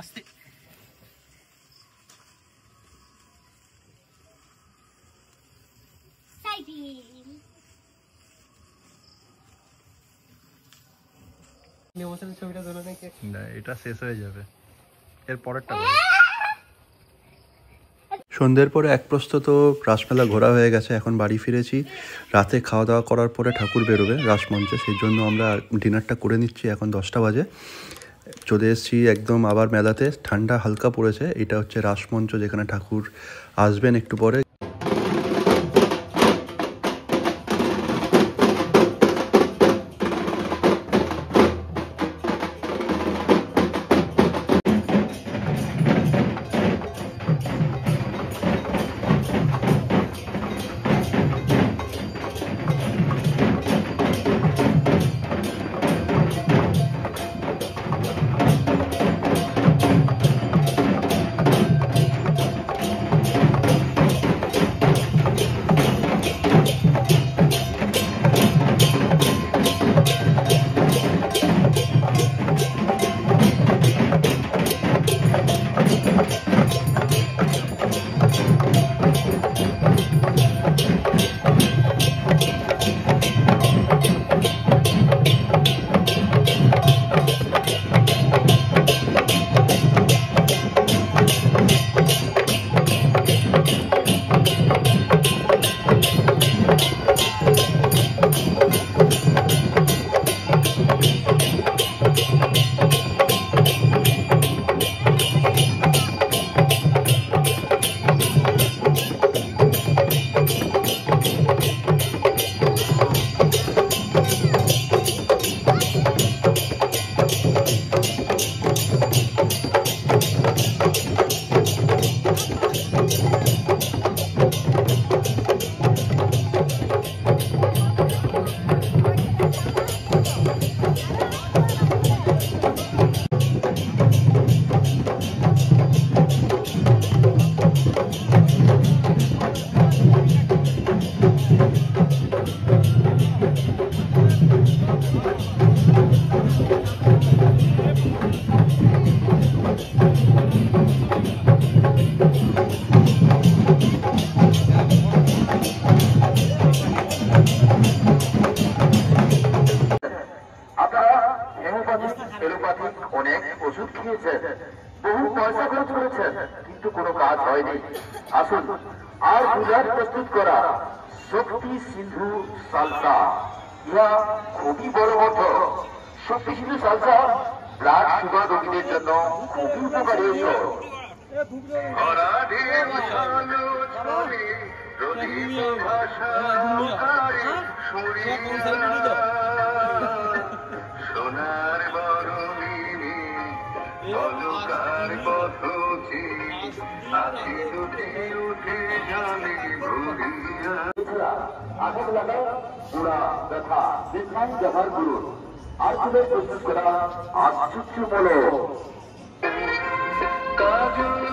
আস্তে ছবিটা ধরো নাকি না, এটা শেষ হয়ে যাবে, এর পরেরটা। সন্ধ্যের পরে এক প্রস্তুত রাসমেলা ঘোরা হয়ে গেছে, এখন বাড়ি ফিরেছি। রাতে খাওয়া দাওয়া করার পরে ঠাকুর বেরোবে রাসমঞ্চে, সেই জন্য আমরা ডিনারটা করে নিচ্ছি। এখন 10টা বাজে, চলে এসেছি একদম আবার মেলাতে। ঠান্ডা হালকা পড়েছে। এটা হচ্ছে রাসমঞ্চ, যেখানে ঠাকুর আসবেন একটু পরে। অনেক ওষুধ খেয়েছেন, বহু পয়সা খরচ করেছেন, কিন্তু কোনো কাজ হয়নি। আসুন আর পূজার প্রস্তুত করা শক্তি সিন্ধু সালসা, ইহা খুবই বড় মত। শক্তি সিন্ধু সালসা ব্লাড সুগার রোগীদের জন্য খুবই উপকারী। সোনার অলকার পথে আছি দুটি উঠে জানি ভুলিয়া আঘাত লাগা পুরা ব্যথা বিছান ব্যবহার করুন। আর তুলে প্রস্তুত করা আশ্চর্য বলো কাজল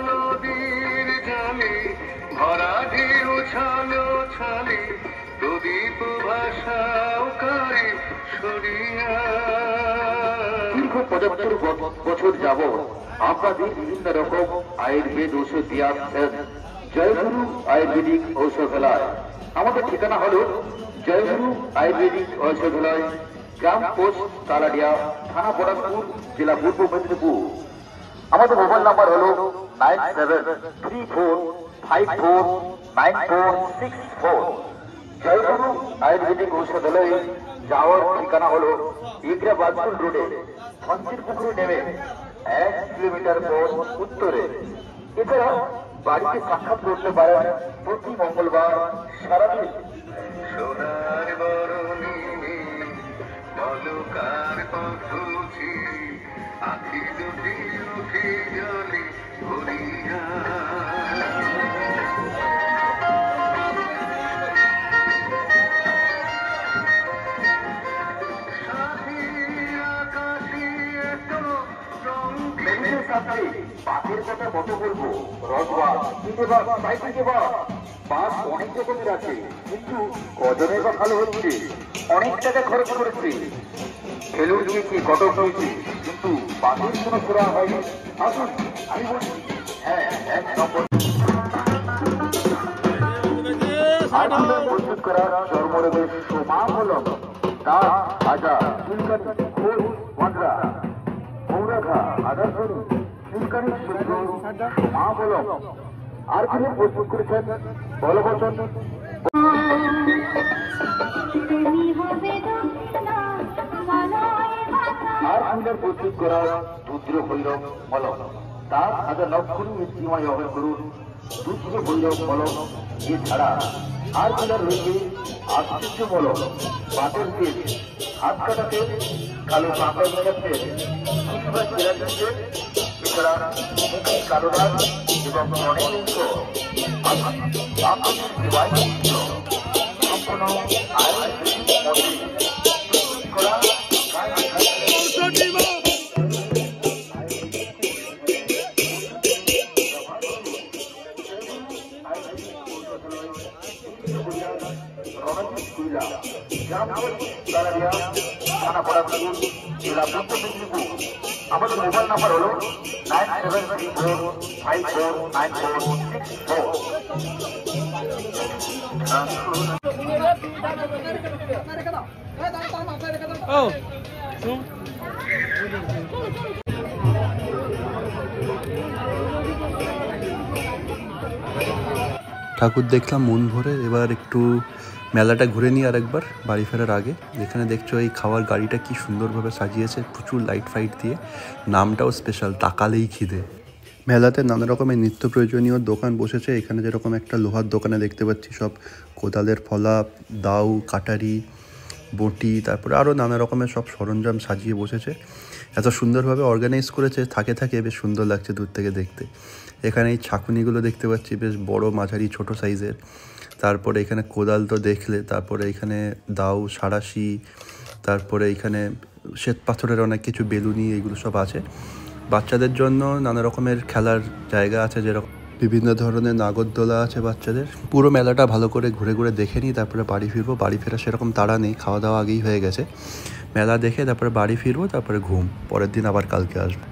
নদীর জালে ভরা ঢেউ ছালো ছালে প্রদীপ ভাষাও কারে সরিয়া। দীর্ঘ 75 বছর যাবৎ আপনাদের বিভিন্ন রকম আয়ুর্বেদ ঔষধ দিয়ে আসছেন জয়গুরু আয়ুর্বেদিক ঔষধালয়। আমাদের ঠিকানা হলো জয়গুরু আয়ুর্বেদিক ঔষধালয়, গ্রাম পোস্ট তালাডিয়া, থানা বরাকপুর, জেলা পূর্ব মেদিনীপুর। আমাদের মোবাইল নাম্বার হলো 9734549464। জয়গুরু আয়ুর্বেদিক ঔষধালয়ে যাওয়ার ঠিকানা হলো ইগরা বাজপুর রোডে ফঞ্চির পুকুরে নেমে 1 কিলোমিটার পর উত্তরে। এছাড়া বাড়িতে সাক্ষাৎ করতে পারেন প্রতি মঙ্গলবার সারাদিন। সোনার বরণী অলকার পথে আখি দুটি উঠে জলে ভরিয়া। বাসের কথা কত বলবো, রথবাস, চিতেবাস, সাইকেল বাস অনেক রকমের আছে, কিন্তু কজনের বা ভালো হচ্ছে। অনেক টাকা খরচ করেছে, ফেলুর গিয়েছি, কটক হয়েছি, কিন্তু কিন্তু বাদের কোনো করা হয়নি। আসুন আমি বলছি, হ্যাঁ 1 নম্বর আইফুলে প্রস্তুত করা চর্মরোগের সমামূলক দাঁত, ভাজা, চুলকানি, খোল, ওয়ান্ডরা, মৌরাঘা, আদার ধরুন চুলকানির সূত্র সমামূলক। আর তিনি প্রস্তুত করেছেন বলবচন। আর ফুলের প্রস্তুত করা রুদ্র ভৈরব মলম, তার আদা লক্ষণী সীমায় ব্যবহার করুন রুদ্র ভৈরব মলম। এছাড়া আর ফুলের রয়েছে আশ্চর্য মলম, বাতের তেল, হাত কাটা তেল, কালো পাতা তেল, কিংবা কেরাটিন তেল। এছাড়া মুখে কালো দাগ এবং অনেক অংশ আপনাদের সেবায় সম্পূর্ণ আয়ুর্বেদিক মতে প্রস্তুত করা। আমাদের মোবাইল নাম্বার হল 9734549464। ঠাকুর দেখলাম মন ভরে। এবার একটু মেলাটা ঘুরে নিই আর একবার বাড়ি ফেরার আগে। এখানে দেখছো এই খাওয়ার গাড়িটা কি সুন্দরভাবে সাজিয়েছে, প্রচুর লাইট ফাইট দিয়ে। নামটাও স্পেশাল, তাকালেই খিদে। মেলাতে নানা রকমের নিত্য প্রয়োজনীয় দোকান বসেছে। এখানে যেরকম একটা লোহার দোকানে দেখতে পাচ্ছি সব কোদালের ফলা, দাউ, কাটারি, বটি, তারপরে আরও নানা রকমের সব সরঞ্জাম সাজিয়ে বসেছে। এত সুন্দরভাবে অর্গানাইজ করেছে, থাকে থাকে বেশ সুন্দর লাগছে দূর থেকে দেখতে। এখানে এই ছাঁকুনিগুলো দেখতে পাচ্ছি বেশ বড়, মাঝারি, ছোট সাইজের। তারপরে এখানে কোদাল তো দেখলে, তারপরে এখানে দাউ, সাঁড়াশি, তারপরে এখানে শ্বেত পাথরের অনেক কিছু বেলুনি, এগুলো সব আছে। বাচ্চাদের জন্য নানা রকমের খেলার জায়গা আছে, যেরকম বিভিন্ন ধরনের নাগরদোলা আছে বাচ্চাদের। পুরো মেলাটা ভালো করে ঘুরে ঘুরে দেখে নিই, তারপরে বাড়ি ফিরবো। বাড়ি ফেরা সেরকম তাড়া নেই, খাওয়া দাওয়া আগেই হয়ে গেছে। মেলা দেখে তারপরে বাড়ি ফিরবো, তারপরে ঘুম। পরের দিন আবার কালকে আসবো।